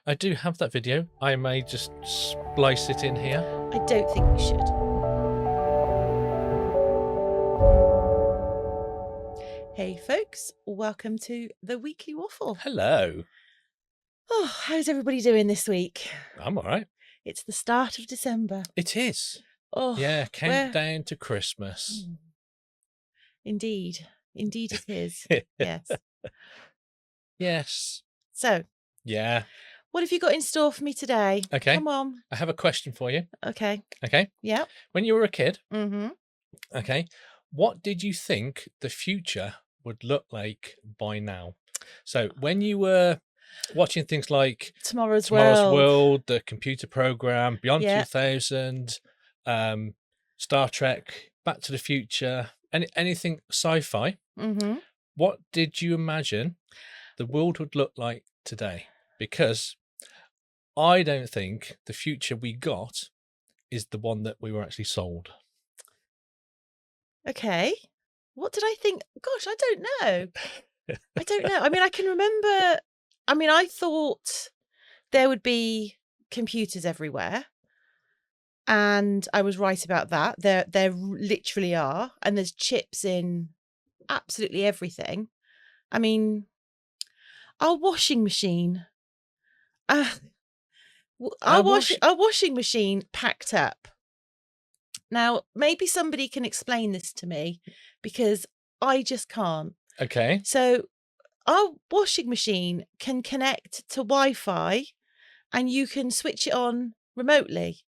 I do have that video. I may just splice it in here. I don't think we should. Hey folks, welcome to the Weekly Waffle. Hello. Oh, how's everybody doing this week? I'm all right. It's the start of December. It is. Oh, Yeah, countdown to Christmas. Indeed. Indeed it is. Yes. Yes. So, Yeah. what have you got in store for me today? Okay. Come on. I have a question for you. Okay. Okay. Yeah. When you were a kid, Mm-hmm. okay, what did you think the future would look like by now? So when you were watching things like Tomorrow's World, the computer program, Beyond Yeah. 2000, Star Trek, Back to the Future, anything sci-fi, Mm-hmm. what did you imagine the world would look like today? Because I don't think the future we got is the one that we were actually sold. Okay. What did I think? Gosh, I don't know. I don't know. I mean, I can remember, I thought there would be computers everywhere. And I was right about that. There literally are. And there's chips in absolutely everything. I mean, our washing machine. Our washing machine packed up. Now, maybe somebody can explain this to me because I just can't. Okay. So our washing machine can connect to Wi-Fi and you can switch it on remotely.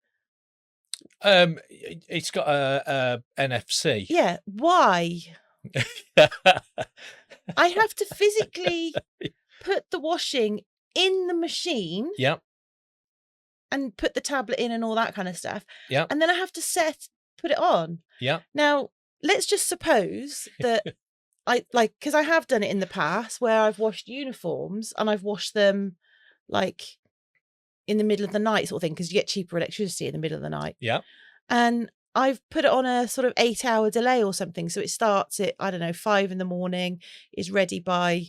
It's got a NFC. Yeah. Why? I have to physically put the washing in the machine. Yep. And put the tablet in and all that kind of stuff. Yep. And then I have to put it on. Yeah. Now, let's just suppose that because I have done it in the past where I've washed uniforms and I've washed them like in the middle of the night sort of thing, because you get cheaper electricity in the middle of the night. Yeah. And I've put it on a sort of 8-hour delay or something. So it starts at, 5 a.m, is ready by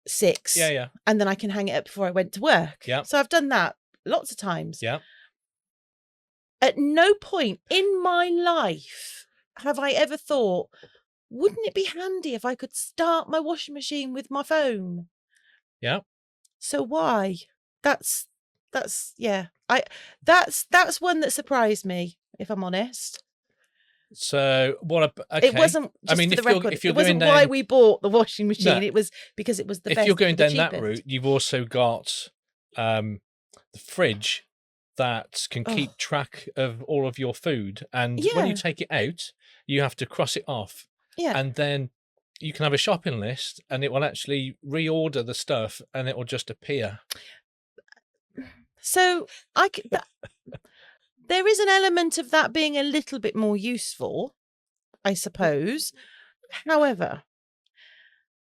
6. Yeah, yeah. And then I can hang it up before I went to work. Yeah. So I've done that lots of times. Yeah. At no point in my life have I ever thought, wouldn't it be handy if I could start my washing machine with my phone? Yeah. So why? That's that's one that surprised me, if I'm honest. So okay. It wasn't just for the record. If you're it wasn't going why down, we bought the washing machine. No. It was because it was the if best. you're going down cheapest. that route, you've also got the fridge that can keep track of all of your food, and when you take it out, you have to cross it off. Yeah. And then you can have a shopping list, and it will actually reorder the stuff, and it will just appear. So there is an element of that being a little bit more useful, I suppose. However,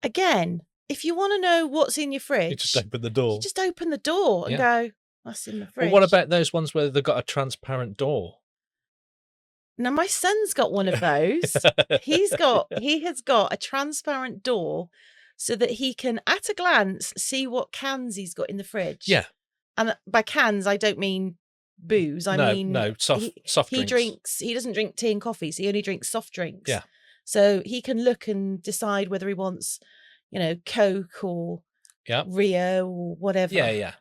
again, if you want to know what's in your fridge, You just open the door. You just open the door and go, that's in the fridge. Well, what about those ones where they've got a transparent door? Now, my son's got one of those. He has got a transparent door so that he can, at a glance, see what cans he's got in the fridge. Yeah. And by cans, I don't mean booze. I mean soft drinks. He doesn't drink tea and coffee, so he only drinks soft drinks. Yeah. So he can look and decide whether he wants, Coke or Rio or whatever. Yeah.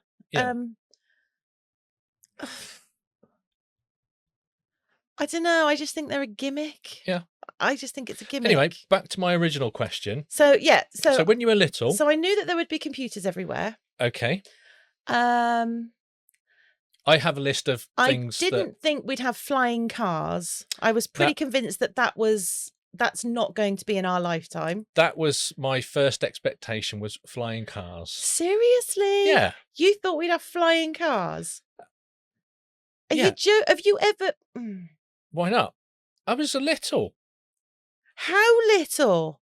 I don't know. I just think they're a gimmick. Yeah. I just think it's a gimmick. Anyway, back to my original question. So yeah. So when you were little. So I knew that there would be computers everywhere. Okay. I have a list of things. I didn't think we'd have flying cars. I was pretty convinced that's not going to be in our lifetime. That was my first expectation, was flying cars. Seriously? Yeah. You thought we'd have flying cars? Have you ever? Why not? I was a little. How little?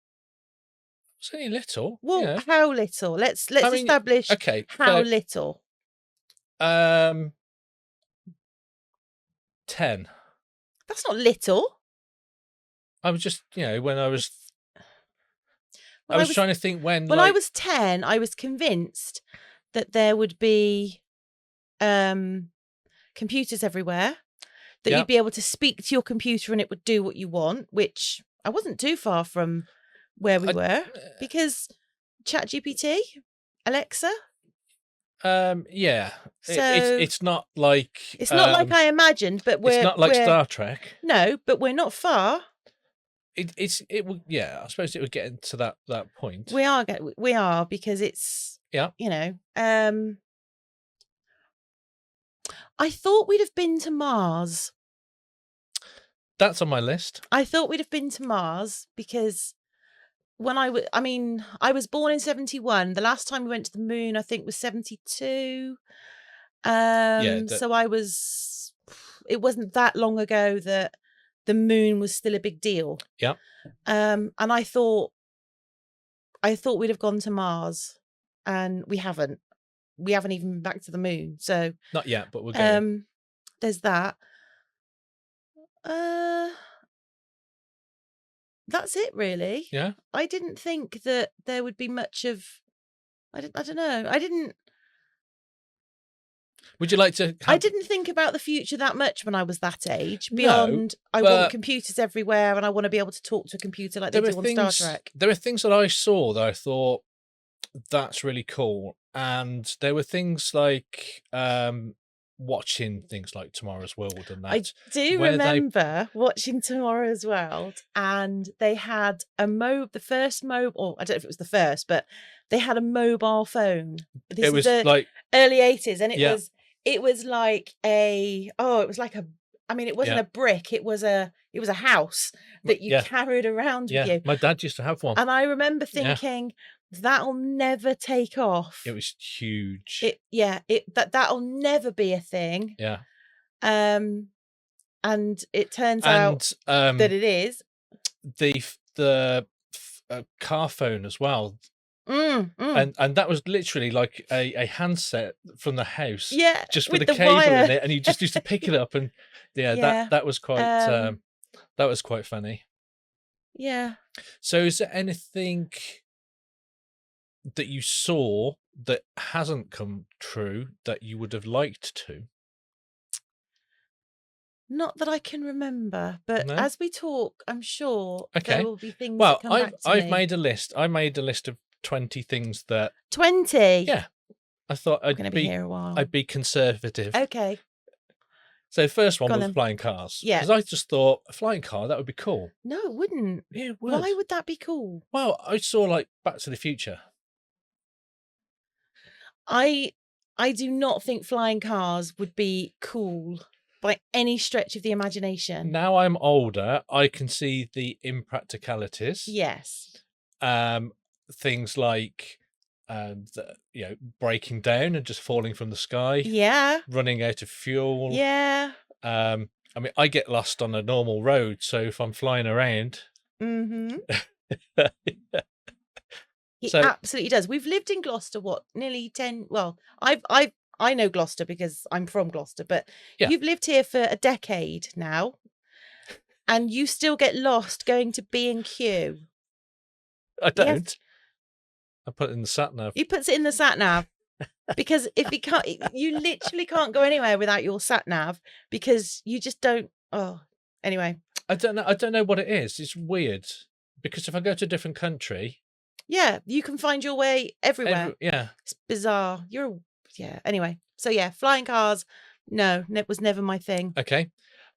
I was only little. Well, how little? Let's establish. Okay. How little? 10. That's not little. I was just, when I was. I was trying to think when. When I was 10, I was convinced that there would be computers everywhere, that Yeah. you'd be able to speak to your computer and it would do what you want, which I wasn't too far from where we were, because ChatGPT, Alexa. Yeah. So It's not like it's not like I imagined, but it's not like we're Star Trek. no, but we're not far. It would, yeah. I suppose it would get into that point. We are because it's, Yeah. you know, I thought we'd have been to Mars. That's on my list. I thought we'd have been to Mars because when I was born in 71. The last time we went to the moon, I think, was 72. So it wasn't that long ago that the moon was still a big deal. Yeah. And I thought we'd have gone to Mars, and we haven't. We haven't even been back to the moon. So not yet, but we'll go. There's that. That's it, really. Yeah. I didn't think that there would be much of. I don't know. I didn't. Would you like to? I didn't think about the future that much when I was that age. Beyond, I want computers everywhere, and I want to be able to talk to a computer like they do on Star Trek. There were things that I saw that I thought that's really cool, and there were things like watching things like Tomorrow's World and that. I do remember watching Tomorrow's World, and they had the first mobile. I don't know if it was the first, but they had a mobile phone. It was like early 80s, and it was like it wasn't a brick. It was a house that you carried around with you. My dad used to have one, and I remember thinking, that'll never take off. It was huge. That'll never be a thing. Yeah. And it turns out that it is. The car phone as well. And that was literally like a handset from the house. Yeah. Just with a cable wire in it, and you just used to pick it up, and that was quite that was quite funny. Yeah. So is there anything that you saw that hasn't come true that you would have liked to? Not that I can remember, but as we talk, I'm sure there will be things. Well, that come back to I've me. made a list. I made a list of 20 things that 20. Yeah, I thought I'm going to be here a while. I'd be conservative. Okay. So the first one was flying cars. Yeah. Because I just thought a flying car, that would be cool. No, it wouldn't. Yeah, it would. Why would that be cool? Well, I saw like Back to the Future. I do not think flying cars would be cool by any stretch of the imagination. Now I'm older, I can see the impracticalities. Yes. Things like breaking down and just falling from the sky. Yeah. Running out of fuel. Yeah. I mean, I get lost on a normal road, so if I'm flying around. Mm-hmm. He absolutely does. We've lived in Gloucester, nearly 10. Well, I know Gloucester because I'm from Gloucester, but you've lived here for a decade now, and you still get lost going to B&Q. I don't. Yes. I put it in the sat nav. He puts it in the sat nav because if he can't, you literally can't go anywhere without your sat nav because you just don't. Oh, anyway. I don't know. I don't know what it is. It's weird because if I go to a different country, you can find your way everywhere. It's bizarre. Anyway. So flying cars. No, it was never my thing. Okay.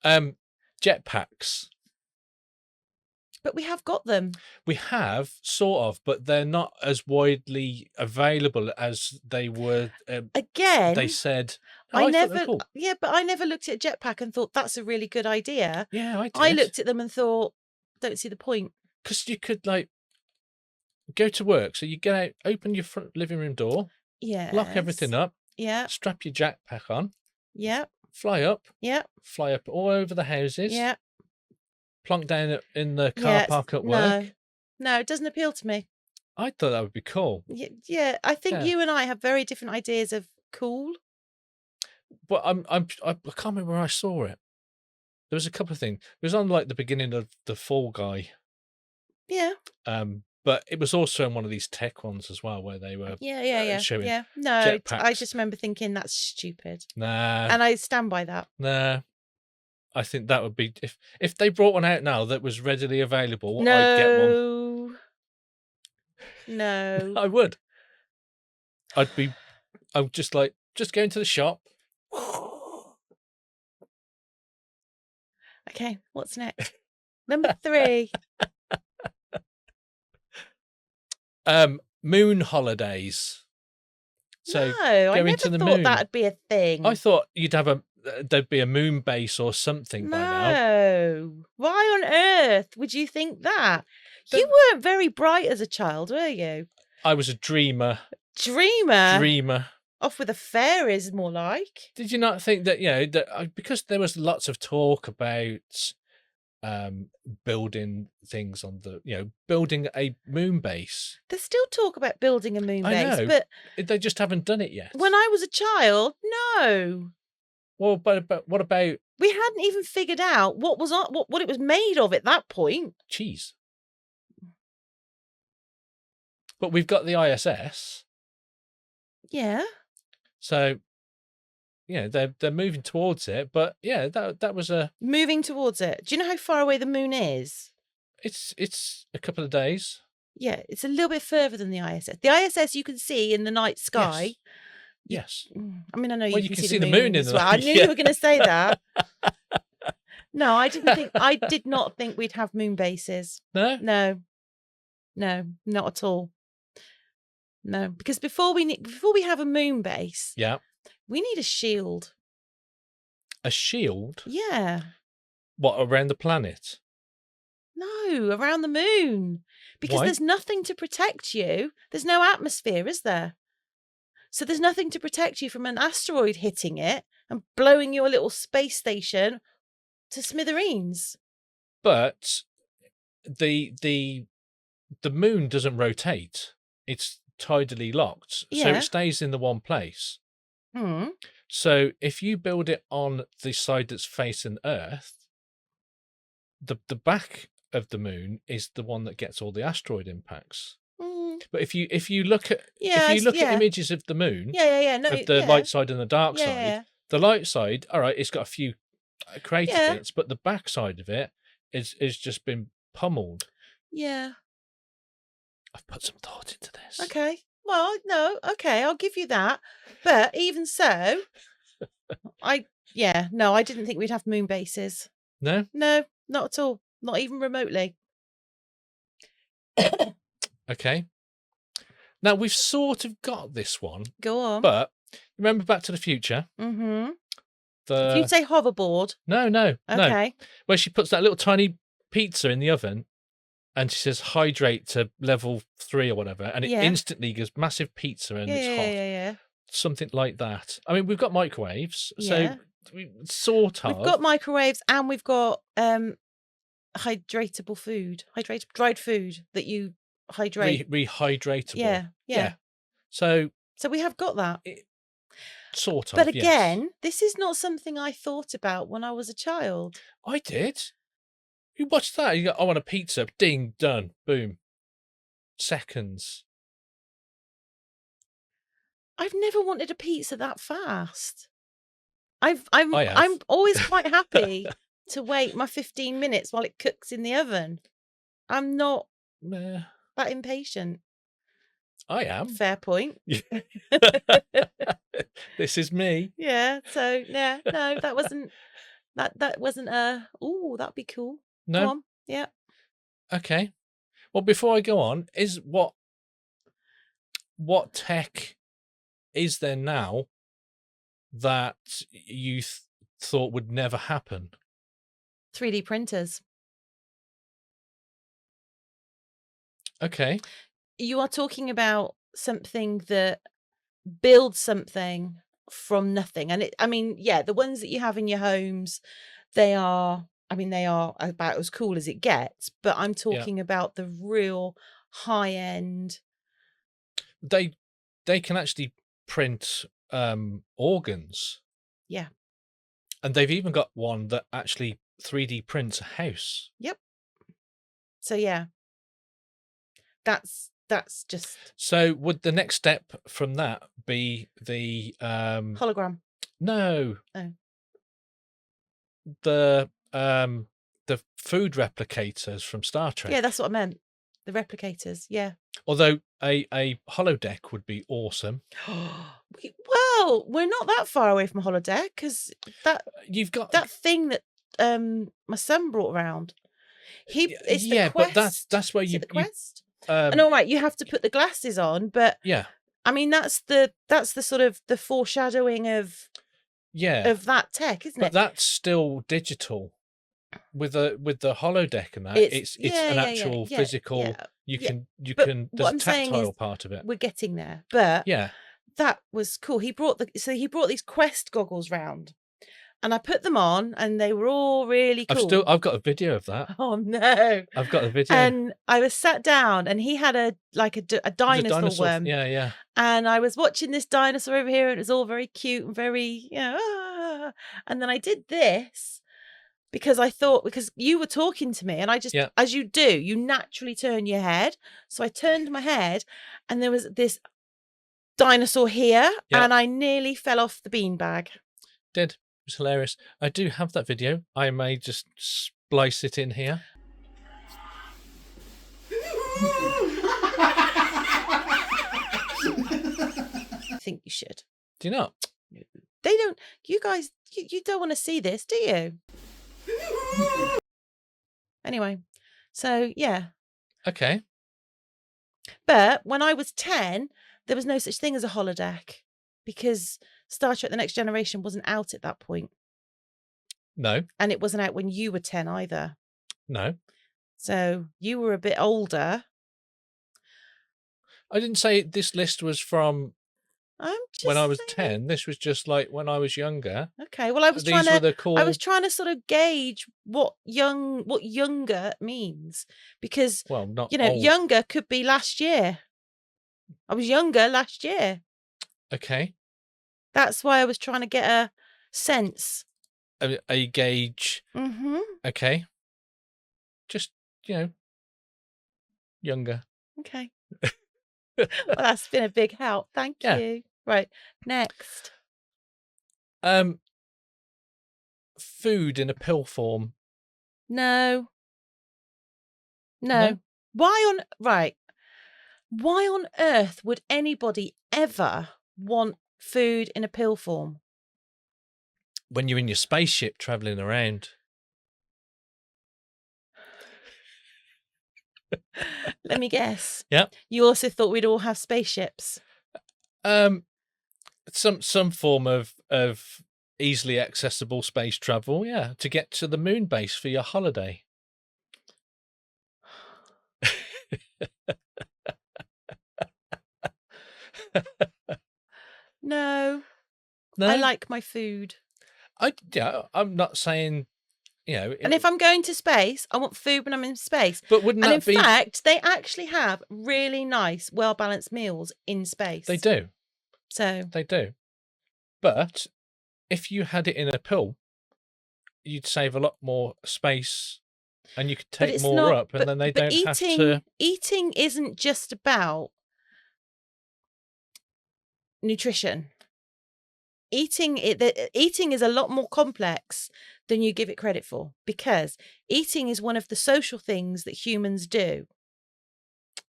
Jetpacks. But we have got them. We have, sort of, but they're not as widely available as they were. Again, they said. I never. Cool. Yeah, but I never looked at a jetpack and thought that's a really good idea. Yeah, I did. I looked at them and thought, don't see the point. Because you could go to work, so you get out, open your front living room door, lock everything up, strap your jetpack on, fly up, fly up all over the houses, plonk down in the car park at work. No, it doesn't appeal to me. I thought that would be cool. Yeah, I think you and I have very different ideas of cool. But I can't remember where I saw it. There was a couple of things. It was on the beginning of the Fall Guy. Yeah. But it was also in one of these tech ones as well, where they were showing No, jetpacks. I just remember thinking that's stupid. Nah. And I stand by that. Nah. I think that would be if they brought one out now that was readily available, No. I'd get one. No. I would. I would just go into the shop. Okay, what's next? Number 3. Moon holidays. So no, I never thought that'd be a thing. I thought there'd be a moon base or something by now. No. Why on earth would you think that? You weren't very bright as a child, were you? I was a dreamer. Dreamer? Off with the fairies, more like. Did you not think that, because there was lots of talk about building things on building a moon base. There's still talk about building a moon base, know, but they just haven't done it yet. When I was a child, no. Well, but what about? We hadn't even figured out what it was made of at that point. Cheese. But we've got the ISS. Yeah. So, they're moving towards it, but that was moving towards it. Do you know how far away the moon is? It's a couple of days. Yeah, it's a little bit further than the ISS. The ISS you can see in the night sky. Yes. I mean, I know you can see the moon in the well. I knew you were going to say that. No, I did not think we'd have moon bases. No? No, not at all. No, because before we have a moon base, we need a shield. A shield? Yeah. What, around the planet? No, around the moon. Because Why? There's nothing to protect you. There's no atmosphere, is there? So there's nothing to protect you from an asteroid hitting it and blowing your little space station to smithereens. But the moon doesn't rotate. It's tidally locked. So it stays in the one place. So if you build it on the side that's facing Earth, the back of the moon is the one that gets all the asteroid impacts. But if you look at images of the moon, of the light side and the dark side, the light side, all right, it's got a few crater bits, but the back side of it is just been pummeled. Yeah. I've put some thought into this. Okay. Well, no, okay, I'll give you that. But even so, I didn't think we'd have moon bases. No? No, not at all. Not even remotely. Okay. Now, we've sort of got this one. Go on. But remember Back to the Future? Mm-hmm. If you'd say hoverboard. No. Okay. Where she puts that little tiny pizza in the oven and she says hydrate to level 3 or whatever, and it instantly gives massive pizza and it's hot. Yeah. Something like that. I mean, we've got microwaves, so sort of. We've got microwaves and we've got hydratable food, dried food that you hydrate. Rehydratable. Yeah. So we have got that. Sort of. But again, this is not something I thought about when I was a child. I did. You watched that. You go, I want a pizza. Ding, done. Boom. Seconds. I've never wanted a pizza that fast. I'm always quite happy to wait my 15 minutes while it cooks in the oven. I'm not that impatient. I am. Fair point. This is me. Yeah. So no, that wasn't that'd be cool. No. Go on. Yeah. Okay. Well, before I go on, is what tech is there now that you thought would never happen? 3D printers. Okay. You are talking about something that builds something from nothing. And the ones that you have in your homes, they are about as cool as it gets, but I'm talking about the real high end. They can actually print organs. Yeah. And they've even got one that actually 3D prints a house. Yep. So yeah. that's just. So would the next step from that be the hologram? No. Oh. The food replicators from Star Trek. Yeah, that's what I meant. The replicators, yeah. Although a holodeck would be awesome. Well, we're not that far away from a holodeck because you've got that thing that my son brought around. It's the quest. But that's where the quest. And all right, you have to put the glasses on, but yeah, I mean that's the sort of the foreshadowing of that tech, isn't it? But that's still digital. With the holodeck and that, it's an actual physical. You can there's a tactile part of it. We're getting there, but that was cool. He brought these Quest goggles round, and I put them on, and they were all really cool. I've got a video of that. Oh no, I've got a video. And I was sat down, and he had a dinosaur worm. Yeah. And I was watching this dinosaur over here, and it was all very cute and very and then I did this. Because you were talking to me, and I just, as you do, you naturally turn your head. So I turned my head, and there was this dinosaur here, and I nearly fell off the beanbag. It was hilarious. I do have that video. I may just splice it in here. I think you should. Do you not? They don't. You guys, you don't want to see this, do you? Anyway, so yeah. Okay. But when I was 10, there was no such thing as a holodeck because Star Trek: The Next Generation wasn't out at that point. No. And it wasn't out when you were 10 either. No. So you were a bit older. I didn't say this list was from when I was 10. This was just like when I was younger. Okay, well I was trying to sort of gauge what younger means, because not old. Younger could be last year. I was younger last year. Okay. That's why I was trying to get a sense. A gauge. Mm-hmm. Okay. Just, younger. Okay. Well, that's been a big help. Thank you. Right. Next. Food in a pill form. No. Why on earth would anybody ever want food in a pill form? When you're in your spaceship traveling around. Let me guess. Yeah. You also thought we'd all have spaceships. Some form of easily accessible space travel, to get to the moon base for your holiday. No. I like my food. I'm not saying, And if I'm going to space, I want food when I'm in space. But wouldn't that be? In fact, they actually have really nice, well-balanced meals in space. They do. So they do. But if you had it in a pill, you'd save a lot more space, and you could take more up, and then they don't have to. Eating isn't just about nutrition. Eating is a lot more complex than you give it credit for, because eating is one of the social things that humans do.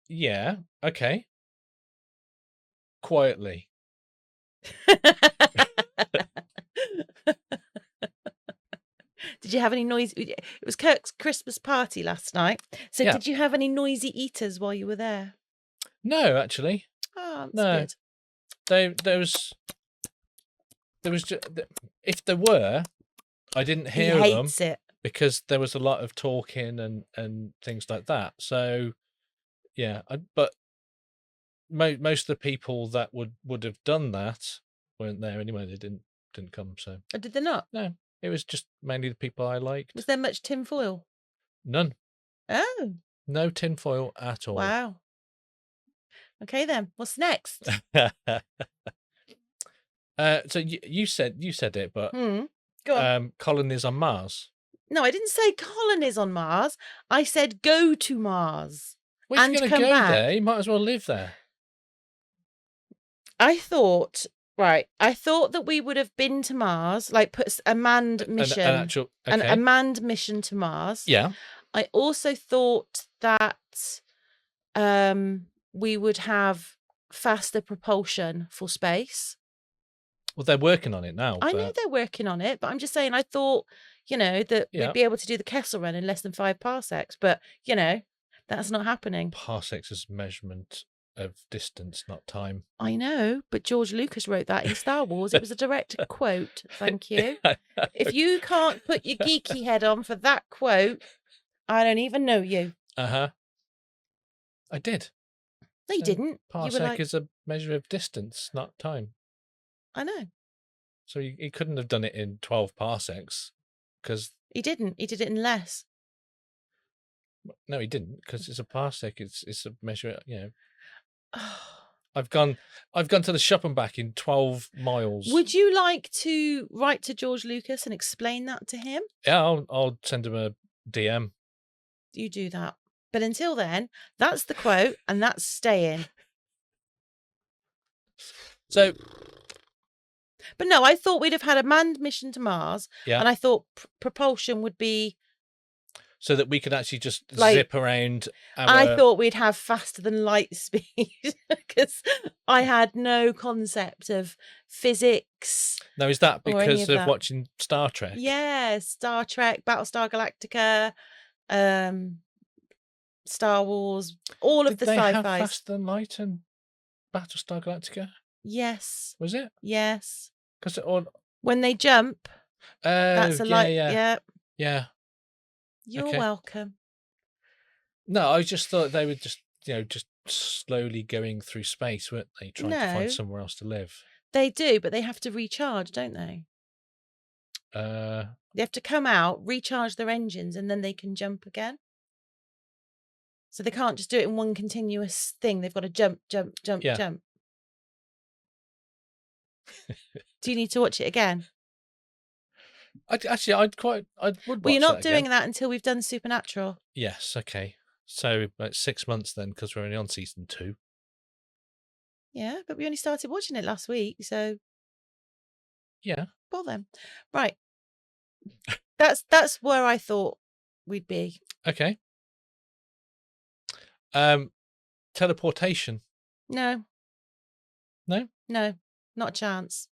Yeah. Okay. Quietly. Did you have any noise? It was Kirk's Christmas party last night. So did you have any noisy eaters while you were there? No, actually. Oh, that's good. There was just, if there were, I didn't hear them because there was a lot of talking and things like that. So but most of the people that would have done that weren't there anyway. They didn't come. So did they not? No, it was just mainly the people I liked. Was there much tinfoil? None. Oh, no tinfoil at all. Wow. Okay then, what's next? So you said it, but Go on. colonies on Mars. No, I didn't say colonies on Mars. I said go to Mars. Well, if you're going to go there, you might as well live there. I thought that we would have been to Mars, like put a manned mission, a manned mission to Mars. Yeah. I also thought that we would have faster propulsion for space. Well, they're working on it now. I know they're working on it, but I'm just saying, I thought, that we'd be able to do the Kessel Run in less than 5 parsecs, but, that's not happening. Parsecs is measurement of distance, not time. I know, but George Lucas wrote that in Star Wars. It was a direct quote. Thank you. If you can't put your geeky head on for that quote, I don't even know you. I did. No, you didn't. Parsec is a measure of distance, not time. I know. So he couldn't have done it in 12 parsecs, because he didn't. He did it in less. No, he didn't, because it's a parsec. It's a measure. I've gone to the shop and back in 12 miles. Would you like to write to George Lucas and explain that to him? Yeah, I'll send him a DM. You do that. But until then, that's the quote, and that's staying. So, but no, I thought we'd have had a manned mission to Mars, and I thought propulsion would be so that we could actually just zip around. I thought we'd have faster than light speed, because I had no concept of physics. Now, is that because of watching Star Trek? Yeah, Star Trek, Battlestar Galactica, Star Wars, all of the sci-fi. Did they have faster than light and Battlestar Galactica? Yes. Was it? Yes. Because when they jump, that's a light. Yeah. You're welcome. No, I just thought they were just slowly going through space, weren't they? Trying to find somewhere else to live. They do, but they have to recharge, don't they? They have to come out, recharge their engines, and then they can jump again. So they can't just do it in one continuous thing. They've got to jump, jump, jump, jump. Do you need to watch it again? I would watch Well, you're not doing that until we've done Supernatural. Yes, okay. So about 6 months then, because we're only on season 2. Yeah, but we only started watching it last week, so yeah. Well then, right. That's where I thought we'd be. Okay. Teleportation. No. No? No, not a chance.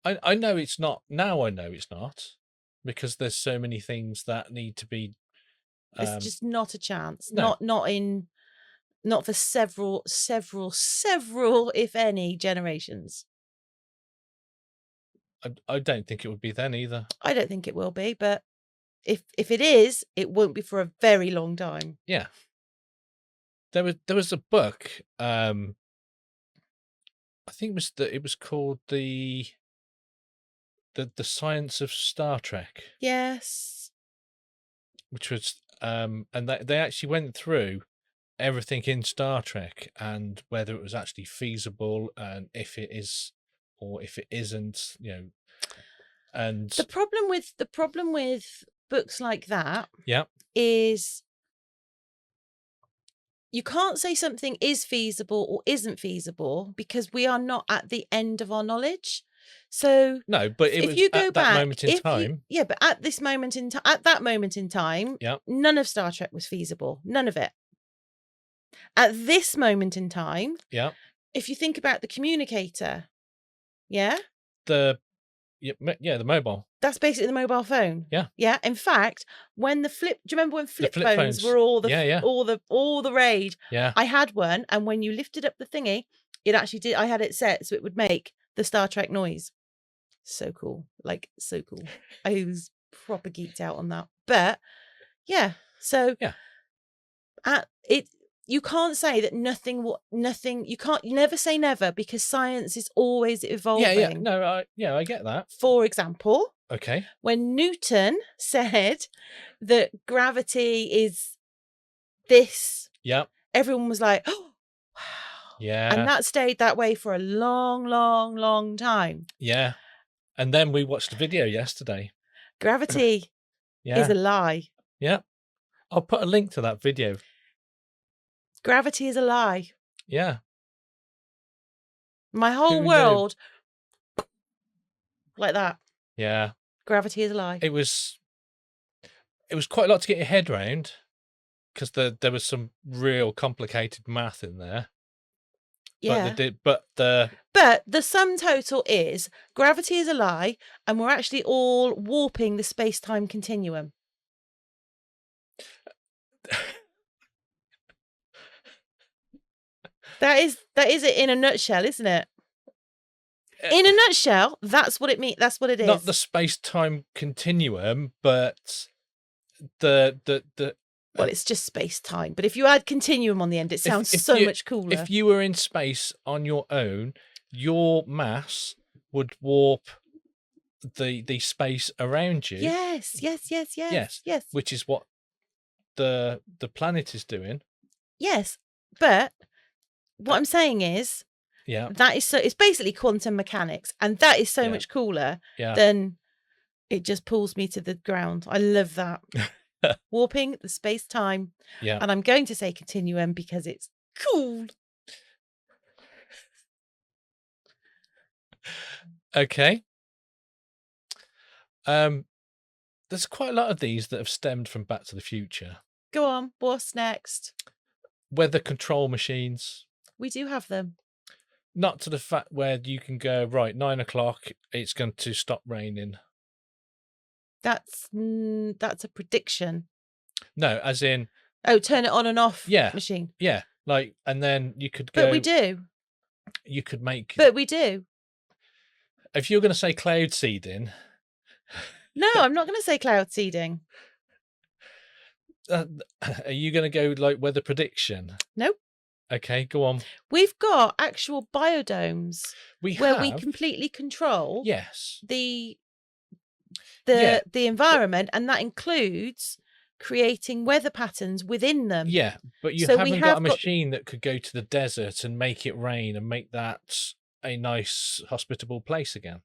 I know it's not. Now I know it's not, because there's so many things that need to be. It's just not a chance. No. Not for several, if any, generations. I don't think it would be then either. I don't think it will be, but if it is, it won't be for a very long time. Yeah. There was a book. I think it was called the Science of Star Trek. Yes. Which was and they actually went through everything in Star Trek and whether it was actually feasible and if it is or if it isn't, And the problem with books like that, yeah, is you can't say something is feasible or isn't feasible because we are not at the end of our knowledge. So no, but if you go back, that moment in time, but at this moment in time, at that moment in time, none of Star Trek was feasible. None of it. At this moment in time, if you think about the communicator, the mobile. That's basically the mobile phone. Yeah. Yeah. In fact, when do you remember when flip phones were all the rage? Yeah. I had one, and when you lifted up the thingy, it actually did. I had it set so it would make the Star Trek noise. So cool. Like, so cool. I was proper geeked out on that. But yeah. So you can't say that nothing, you never say never because science is always evolving. Yeah. No, I get that. For example, okay, when Newton said that gravity is this, everyone was like, oh, wow. Yeah. And that stayed that way for a long, long, long time. Yeah. And then we watched a video yesterday. Gravity is a lie. Yeah. I'll put a link to that video. Gravity is a lie. Yeah. My whole world, like that. Yeah. Gravity is a lie. It was quite a lot to get your head around because there was some real complicated math in there. Yeah. But the sum total is gravity is a lie, and we're actually all warping the space-time continuum. That is it in a nutshell, isn't it? In a nutshell, that's what it means. That's what it is. Not the space-time continuum, but the well, it's just space-time. But if you add continuum on the end, it sounds so much cooler. If you were in space on your own, your mass would warp the space around you. Yes. Which is what the planet is doing. Yes, but what I'm saying is, that is so. It's basically quantum mechanics, and that is so much cooler than it just pulls me to the ground. I love that. Warping the space-time. Yeah. And I'm going to say continuum because it's cool. Okay. There's quite a lot of these that have stemmed from Back to the Future. Go on. What's next? Weather control machines. We do have them. Not to the fact where you can go, right, 9 o'clock, it's going to stop raining. That's a prediction. No, as in... Oh, turn it on and off machine. Yeah, like, and then you could go... But we do. You could make... But we do. If you're going to say cloud seeding... No, I'm not going to say cloud seeding. Are you going to go, like, weather prediction? Nope. Okay, go on. We've got actual biodomes where we completely control the environment, and that includes creating weather patterns within them. Yeah, but you haven't got a machine that could go to the desert and make it rain and make that a nice, hospitable place again.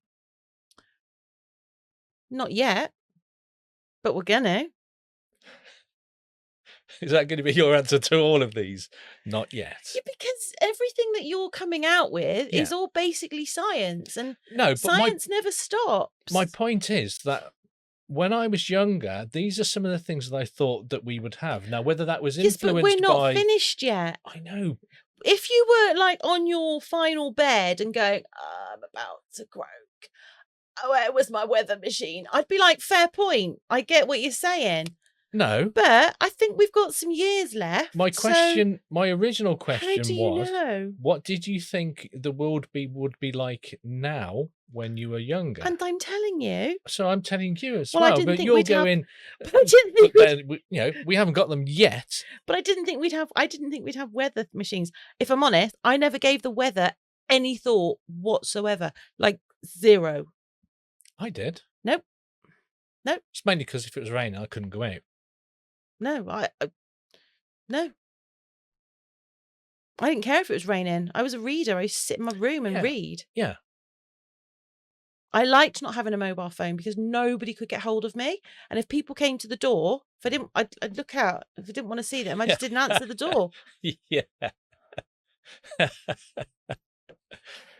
Not yet, but we're gonna. Is that going to be your answer to all of these? Not yet. Yeah, because everything that you're coming out with is all basically science, and science never stops. My point is that when I was younger, these are some of the things that I thought that we would have. Now, whether that was influenced by... Yes, but we're not finished yet. I know. If you were like on your final bed and going, I'm about to croak. Where was my weather machine? I'd be like, fair point. I get what you're saying. No. But I think we've got some years left. My original question was, what did you think the world would be like now when you were younger? And I'm telling you. So I'm telling you as well. But you're going, we haven't got them yet. But I didn't think we'd have weather machines. If I'm honest, I never gave the weather any thought whatsoever. Like zero. I did. Nope. It's mainly because if it was raining, I couldn't go out. No, no. I didn't care if it was raining. I was a reader. I used to sit in my room and read. Yeah. I liked not having a mobile phone because nobody could get hold of me. And if people came to the door, I'd look out. If I didn't want to see them, I just didn't answer the door. Yeah.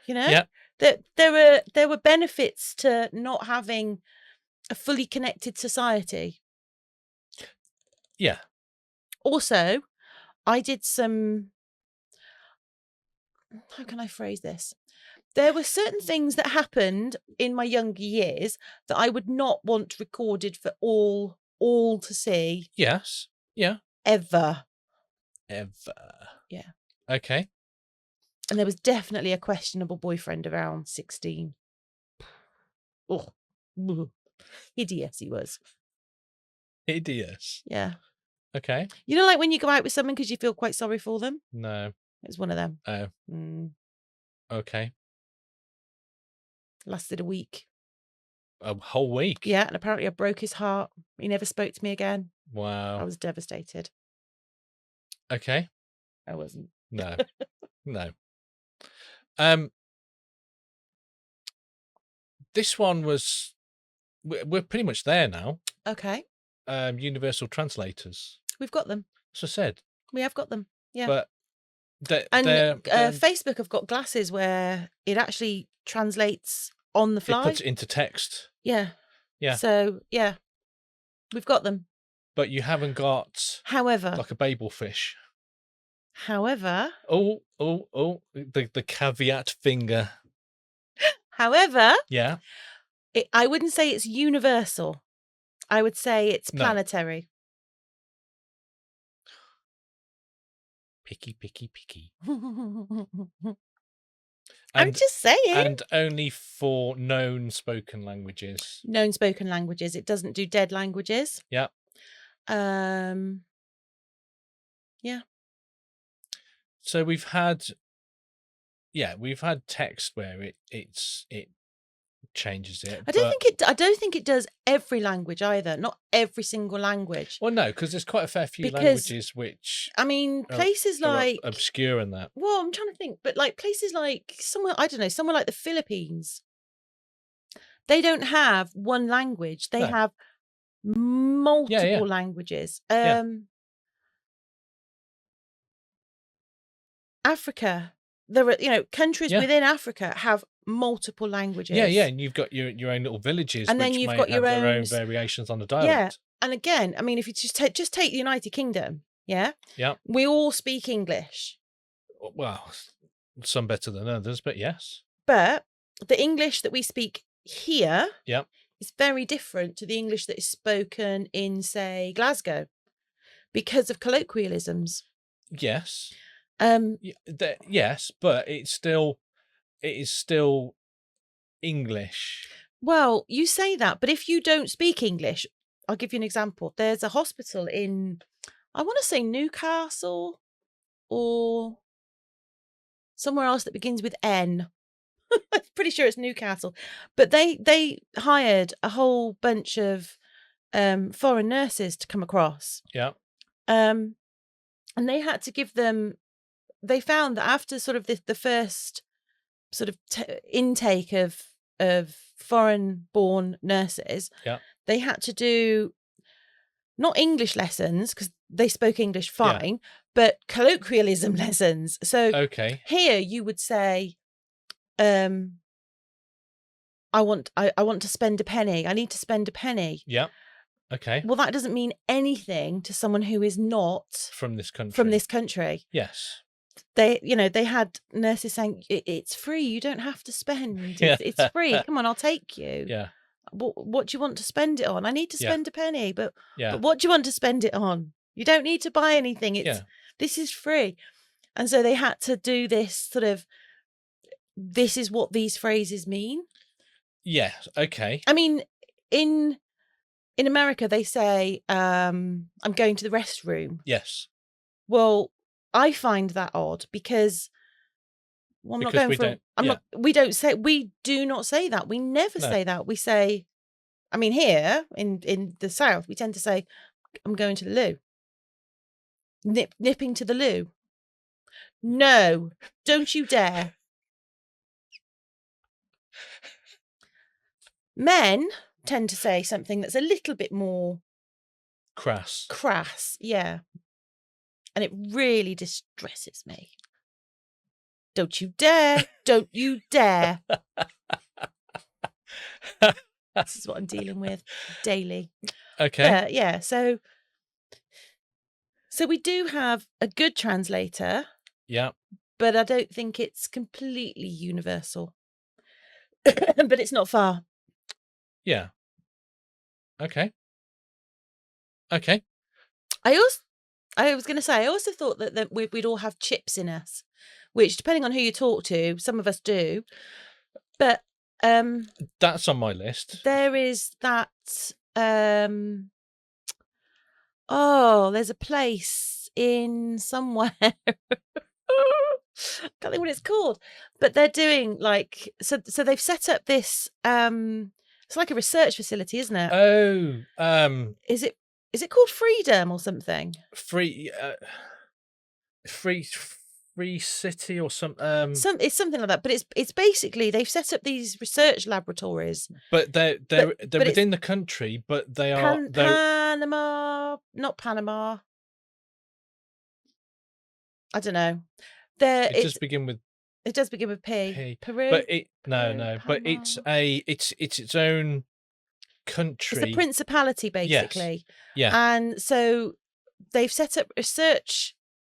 You know? Yeah. There were benefits to not having a fully connected society. Yeah. Also, I did some... How can I phrase this? There were certain things that happened in my younger years that I would not want recorded for all to see. Yes. Yeah. Ever. Yeah. Okay. And there was definitely a questionable boyfriend around 16. Oh, hideous he was. Hideous. Yeah. Okay. You know, like when you go out with someone because you feel quite sorry for them? No. It's one of them. Oh. Okay. Lasted a week. A whole week? Yeah, and apparently I broke his heart. He never spoke to me again. Wow. I was devastated. Okay. I wasn't. No. No. This one was... We're pretty much there now. Okay. Universal translators. We've got them. So I said. We have got them. Yeah. But Facebook have got glasses where it actually translates on the fly. It puts it into text. Yeah. Yeah. So, yeah, we've got them. But you haven't got, however, like a Babel fish. However. The caveat finger. However. Yeah. I wouldn't say it's universal. I would say it's planetary. Picky. I'm just saying. And only for known spoken languages. Known spoken languages. It doesn't do dead languages. Yeah. Yeah. So we've had text where it changes it. I don't think it does every language either. Not every single language. Well, no, because there's quite a fair few languages which, I mean, places like obscure in that. Well, I'm trying to think, but like places like somewhere like the Philippines, they don't have one language. They have multiple languages. Africa, there are countries within Africa have multiple languages. Yeah, and you've got your own little villages, and then you've got your own variations on the dialect. Yeah, and again, I mean, if you just take the United Kingdom, we all speak English. Well, some better than others, but yes. But the English that we speak here, is very different to the English that is spoken in, say, Glasgow, because of colloquialisms. Yes. Yes, but it is still English. Well, you say that, but if you don't speak English, I'll give you an example. There's a hospital in, I want to say Newcastle or somewhere else that begins with N. I'm pretty sure it's Newcastle, but they hired a whole bunch of foreign nurses to come across. Yeah. And they had to give them. They found that after sort of the first sort of intake of foreign-born nurses, they had to do not English lessons because they spoke English fine, but colloquialism lessons. So here you would say, I want to spend a penny. I need to spend a penny. Yeah. Okay. Well, that doesn't mean anything to someone who is not from this country. Yes. They had nurses saying, it's free. You don't have to spend. It's free. Come on, I'll take you. Yeah. What do you want to spend it on? I need to spend a penny, but what do you want to spend it on? You don't need to buy anything. This is free. And so they had to do this sort of, this is what these phrases mean. Yeah. Okay. I mean, in America, they say, I'm going to the restroom. Yes. Well, I find that odd because we do not say that. We never say that. We say, I mean, here in the South, we tend to say, I'm going to the loo. Nipping to the loo. No, don't you dare. Men tend to say something that's a little bit more crass, yeah. And it really distresses me. Don't you dare. Don't you dare. This is what I'm dealing with daily. Okay. Yeah. So we do have a good translator. Yeah. But I don't think it's completely universal. But it's not far. Yeah. Okay. I was going to say, I also thought that we'd all have chips in us, which, depending on who you talk to, some of us do. But that's on my list. There is that. There's a place in somewhere. I can't think what it's called, but they're doing so they've set up this. It's like a research facility, isn't it? Oh, Is it called Freedom or something? Free City or something. It's something like that. But it's basically they've set up these research laboratories. But they're within the country, but they are Panama, not Panama. I don't know. It does begin with P. Peru. But but it's its own country. It's a principality, basically. Yes. Yeah. And so they've set up research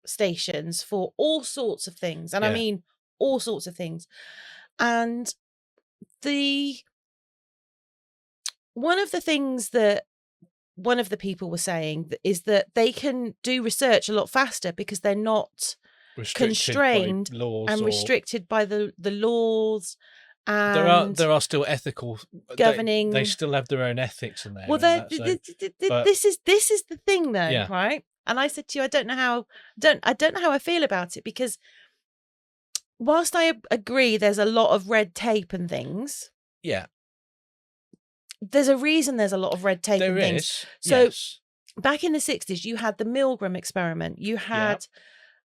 stations for all sorts of things. And I mean all sorts of things. And one of the things that one of the people was saying is that they can do research a lot faster because they're not constrained and restricted by the laws. And there are still ethical governing. They still have their own ethics in there. Well, this is the thing, though, right? And I said to you, I don't know how I feel about it, because whilst I agree there's a lot of red tape and things. Yeah. There's a reason there's a lot of red tape and things. So back in the 60s, you had the Milgram experiment. You had,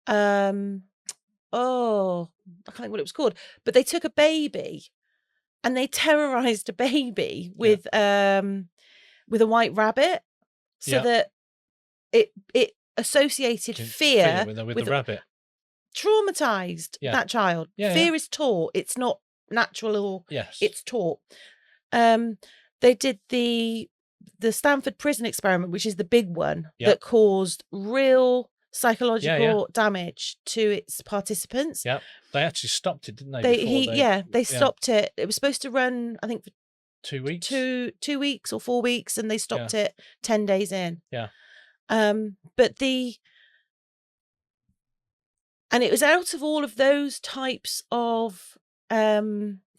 I can't think what it was called, but they took a baby and they terrorized a baby with a white rabbit so that it associated fear with the rabbit. Traumatized that child. Fear is taught. It's not natural, or it's taught. They did the Stanford prison experiment, which is the big one that caused real psychological damage to its participants. Yeah, they actually stopped it, didn't they? They stopped it. It was supposed to run, I think, for 2 weeks, 2 weeks or 4 weeks, and they stopped it 10 days in. Yeah. But and it was out of all of those types of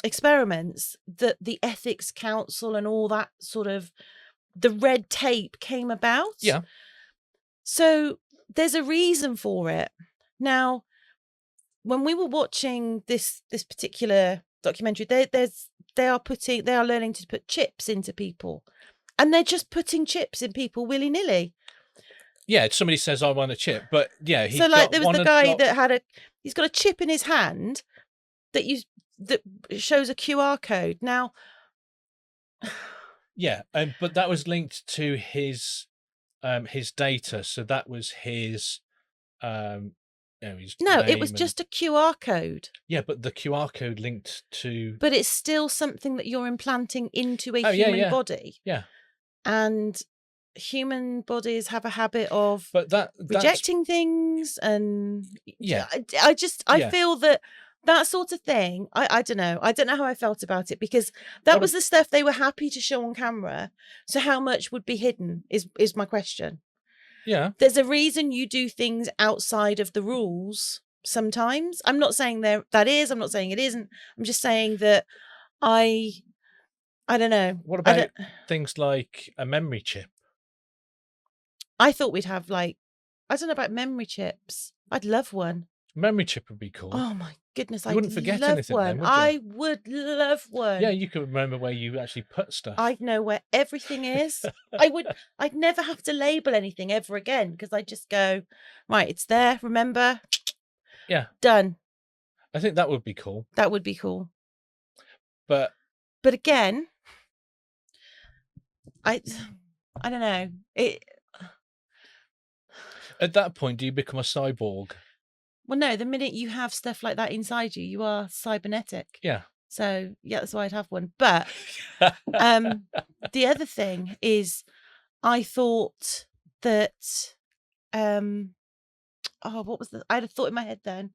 experiments that the Ethics Council and all that sort of the red tape came about. Yeah. So there's a reason for it. Now, when we were watching this particular documentary, they are learning to put chips into people, and they're just putting chips in people willy-nilly. Yeah, somebody says I want a chip, but there was the guy that he's got a chip in his hand that shows a QR code. Now, but that was linked to his data, so that was his it was just a QR code. Yeah, but the QR code linked to. But it's still something that you're implanting into a human body. Yeah, and human bodies have a habit of rejecting things, and I feel that sort of thing. I don't know how I felt about it, because that was the stuff they were happy to show on camera. So how much would be hidden is my question. Yeah, there's a reason you do things outside of the rules sometimes. I'm not saying that is. I'm not saying it isn't. I'm just saying that I don't know. What about things like a memory chip? I thought we'd have I don't know about memory chips. I'd love one. Memory chip would be cool. Oh my goodness, you wouldn't forget anything one. then, would you? I would love one. Yeah, you could remember where you actually put stuff. I'd know where everything is. I'd never have to label anything ever again, because I just go, right, it's there, remember? Yeah. Done. I think that would be cool. That would be cool. But again, I don't know. At that point, do you become a cyborg? Well, no, the minute you have stuff like that inside you, you are cybernetic. Yeah. So, that's why I'd have one. But the other thing is, I thought that, what was I had a thought in my head then.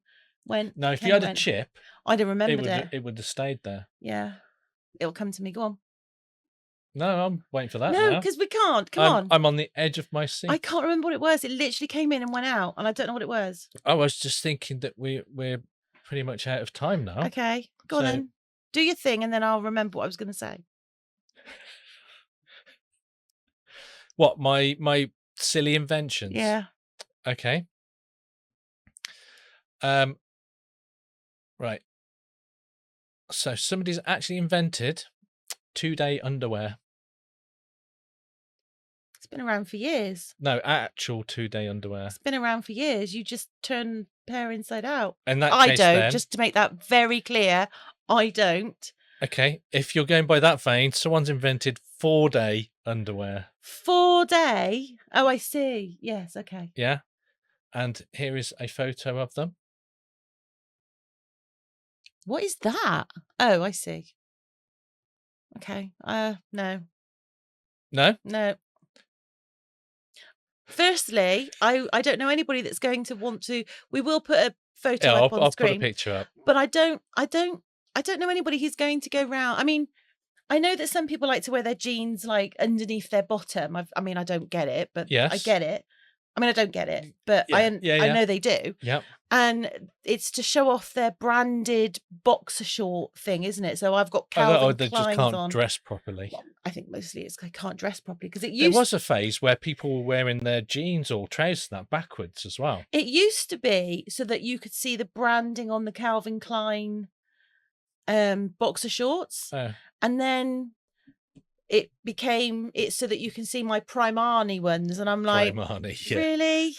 No, if you had a chip, I'd have remembered it. It would have stayed there. Yeah. It'll come to me. Go on. No, I'm waiting for that. No, because we can't. Come on. I'm on the edge of my seat. I can't remember what it was. It literally came in and went out, and I don't know what it was. I was just thinking that we're pretty much out of time now. Okay, go on then. Do your thing, and then I'll remember what I was going to say. What, my silly inventions? Yeah. Okay. Right. So somebody's actually invented 2-day underwear. It's been around for years. No, actual 2-day underwear. It's been around for years. You just turn a pair inside out. And that I don't. Just to make that very clear, I don't. Okay, if you're going by that vein, someone's invented 4-day underwear. 4-day? Oh, I see. Yes. Okay. Yeah. And here is a photo of them. What is that? Oh, I see. Okay. No. No? No. Firstly, I don't know anybody that's going to want to. We will put a photo up on I'll screen. put a picture up. But I don't know anybody who's going to go round. I mean, I know that some people like to wear their jeans like underneath their bottom. I don't get it, but Yes. I get it. I mean, I don't get it, but I know they do. Yeah. And it's to show off their branded boxer short thing, isn't it? So I've got Calvin they Kleins just can't on. dress properly. Well, I think mostly it's they can't dress properly because there was a phase where people were wearing their jeans or trousers that backwards as well. It used to be so that you could see the branding on the Calvin Klein boxer shorts, and then it became so that you can see my Primani ones, and I'm like, Primani, yeah. Really?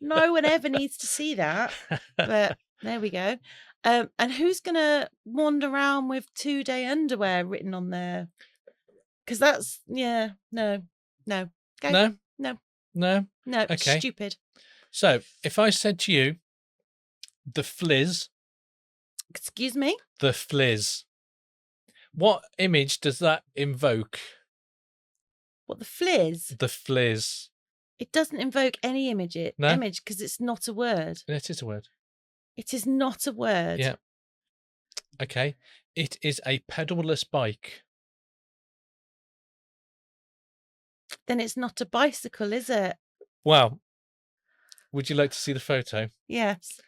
No one ever needs to see that. But there we go. And who's gonna wander around with 2-day underwear written on there? Because that's no. Okay. No. Okay. Stupid. So if I said to you, the fliz. Excuse me? The fliz. What image does that invoke? What, the fliz? The fliz. It doesn't invoke any image because it's not a word. It is a word. It is not a word. Yeah. Okay. It is a pedalless bike. Then it's not a bicycle, is it? Well, would you like to see the photo? Yes.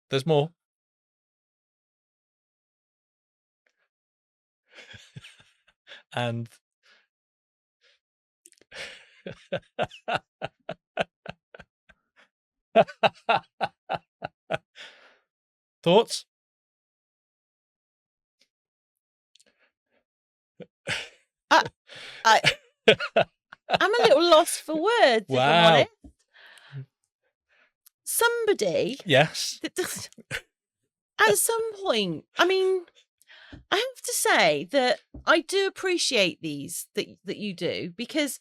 There's more. And thoughts? I'm a little lost for words. Wow. If I'm honest. Somebody. Yes. At some point, I mean, I have to say that I do appreciate these that you do, because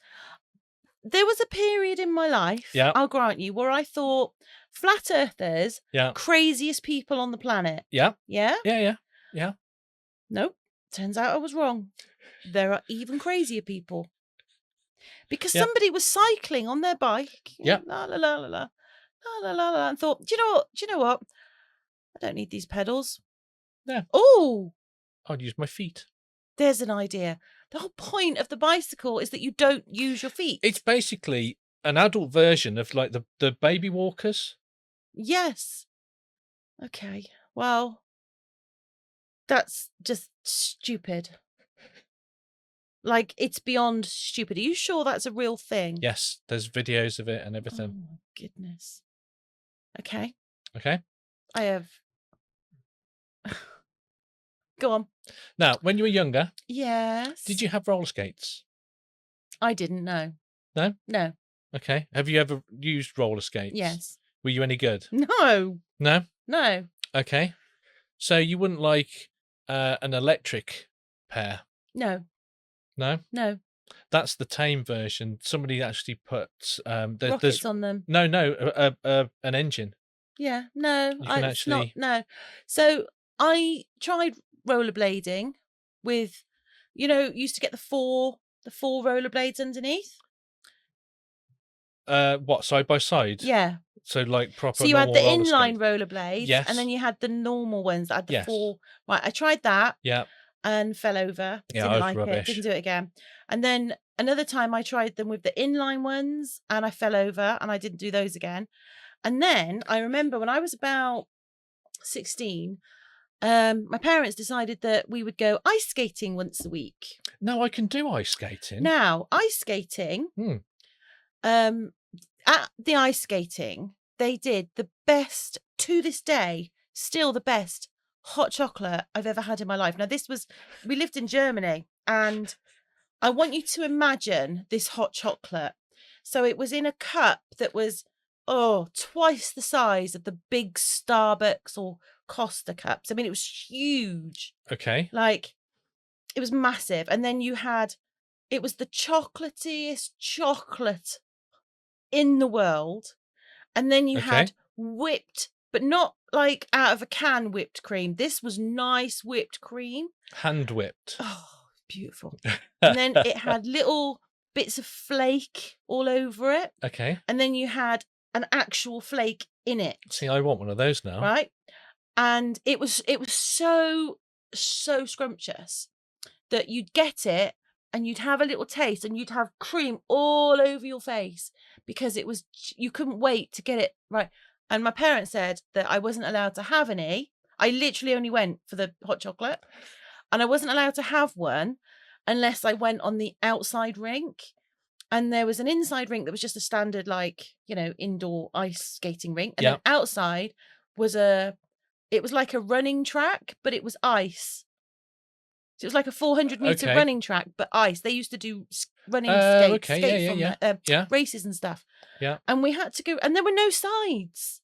there was a period in my life, I'll grant you, where I thought flat earthers, craziest people on the planet. Yeah. Yeah? Yeah. Nope. Turns out I was wrong. There are even crazier people. Because somebody was cycling on their bike. Yeah. La la la la la. La la la la. And thought, do you know what? I don't need these pedals. Yeah. Oh. I'd use my feet. There's an idea. The whole point of the bicycle is that you don't use your feet. It's basically an adult version of like the baby walkers. Yes. Okay. Well, that's just stupid. Like, it's beyond stupid. Are you sure that's a real thing? Yes, there's videos of it and everything. Oh, my goodness. Okay. Okay. I have... Go on. Now, when you were younger... Yes. Did you have roller skates? I didn't, no. No? No. Okay. Have you ever used roller skates? Yes. Were you any good? No. No? No. Okay. So you wouldn't like an electric pair? No. No? No. That's the tame version. Somebody actually put rockets on them. No, an engine. Yeah, no, You can actually... no. So I tried rollerblading with, used to get the four rollerblades underneath. What, side by side? Yeah. So like proper. So you had the inline rollerblades, yes, and then you had the normal ones that had the yes. four. Right, I tried that. Yeah. And fell over. Yeah, didn't like rubbish. it. Didn't do it again. And then another time I tried them with the inline ones, and I fell over, and I didn't do those again. And then I remember when I was about 16, my parents decided that we would go ice skating once a week. No, I can do ice skating. Now, ice skating, at the ice skating, they did the best, to this day, still the best hot chocolate I've ever had in my life. Now, we lived in Germany, and I want you to imagine this hot chocolate. So it was in a cup that was, twice the size of the big Starbucks or Costa cups. I mean, it was huge. Okay. Like, it was massive. And then it was the chocolatiest chocolate in the world. And then you had whipped, but not like out of a can whipped cream. This was nice whipped cream. Hand whipped. Oh, beautiful. And then it had little bits of flake all over it. Okay. And then you had an actual flake in it. See, I want one of those now. Right? And it was so scrumptious that you'd get it and you'd have a little taste and you'd have cream all over your face because you couldn't wait to get it right. And my parents said that I wasn't allowed to have any. I literally only went for the hot chocolate, and I wasn't allowed to have one unless I went on the outside rink. And there was an inside rink that was just a standard, like, indoor ice skating rink. And then outside was it was like a running track, but it was ice. So it was like a 400-meter running track, but ice. They used to do running races and stuff. Yeah. And we had to go, and there were no sides.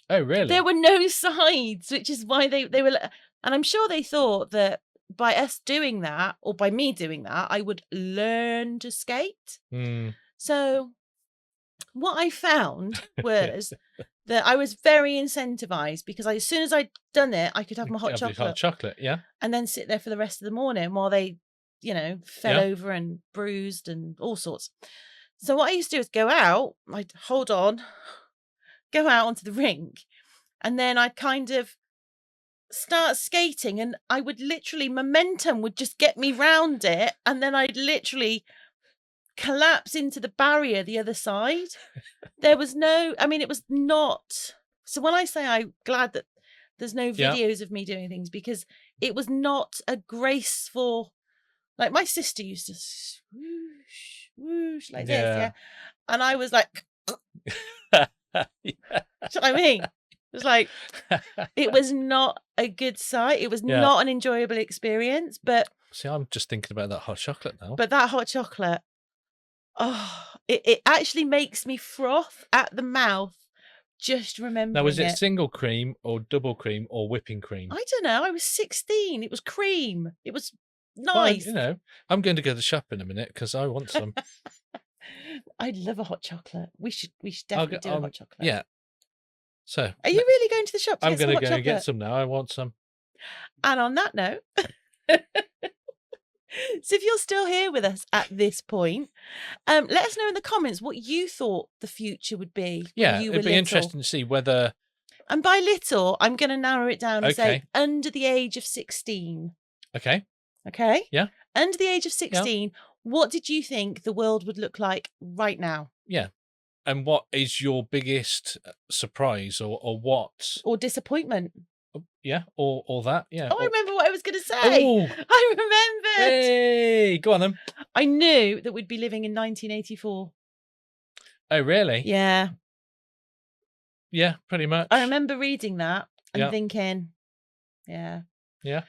Oh, really? There were no sides, which is why they were, and I'm sure they thought that by us doing that, or by me doing that, I would learn to skate. So what I found was that I was very incentivized because as soon as I'd done it, I could have my hot chocolate. Yeah. And then sit there for the rest of the morning while they, fell over and bruised and all sorts. So what I used to do is go out, I'd go out onto the rink, and then I'd kind of start skating, and I would literally, momentum would just get me round it, and then I'd literally collapse into the barrier the other side. There was it was not. So when I say I'm glad that there's no videos of me doing things, because it was not a graceful, like my sister used to swoosh, whoosh like this, yeah. And I was like, you know what I mean? It was like, it was not a good sight. It was not an enjoyable experience. But see, I'm just thinking about that hot chocolate now. But that hot chocolate, it actually makes me froth at the mouth just remembering. Now, was it single cream or double cream or whipping cream? I don't know. I was 16. It was cream. It was nice. Well, I'm going to go to the shop in a minute because I want some. I'd love a hot chocolate. We should definitely do a hot chocolate. Yeah. So, are you really going to the shop? I'm going to go and get some now. I want some. And on that note, so if you're still here with us at this point, let us know in the comments what you thought the future would be. Yeah, it'd be interesting to see whether. And by little, I'm going to narrow it down and say under the age of 16. Okay. Okay. Yeah. Under the age of 16, what did you think the world would look like right now? Yeah. And what is your biggest surprise or what? Or disappointment? Yeah, or that, yeah. Oh, I remember what I was going to say. Oh, I remembered. Hey, go on then. I knew that we'd be living in 1984. Oh, really? Yeah. Yeah, pretty much. I remember reading that and thinking, yeah. Yeah.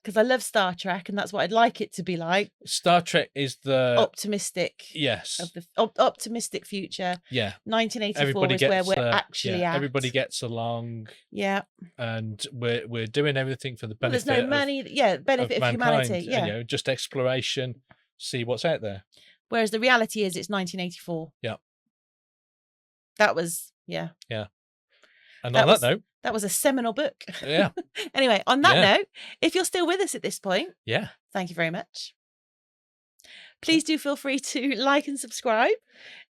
Because I love Star Trek, and that's what I'd like it to be like. Star Trek is the optimistic, of the optimistic future. Yeah, 1984 is where we're actually at. Everybody gets along. Yeah, and we're doing everything for the benefit. There's no money. Benefit of humanity. Yeah, just exploration, see what's out there. Whereas the reality is, it's 1984. Yeah, that was yeah. And on that note. That was a seminal book. Yeah. Anyway, on that note, if you're still with us at this point, thank you very much. Please do feel free to like and subscribe.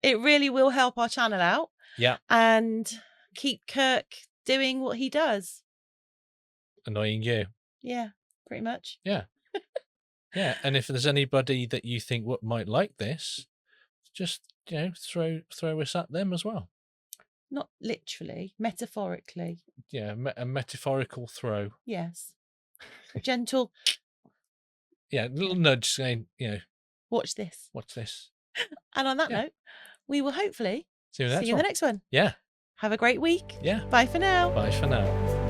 It really will help our channel out. Yeah. And keep Kirk doing what he does. Annoying you. Yeah, pretty much. Yeah. Yeah. And if there's anybody that you think might like this, just throw us at them as well. Not literally, metaphorically. Yeah, a metaphorical throw. Yes. A gentle. Yeah, a little nudge saying, watch this. Watch this. And on that note, we will hopefully see you in the next one. Yeah. Have a great week. Yeah. Bye for now. Bye for now.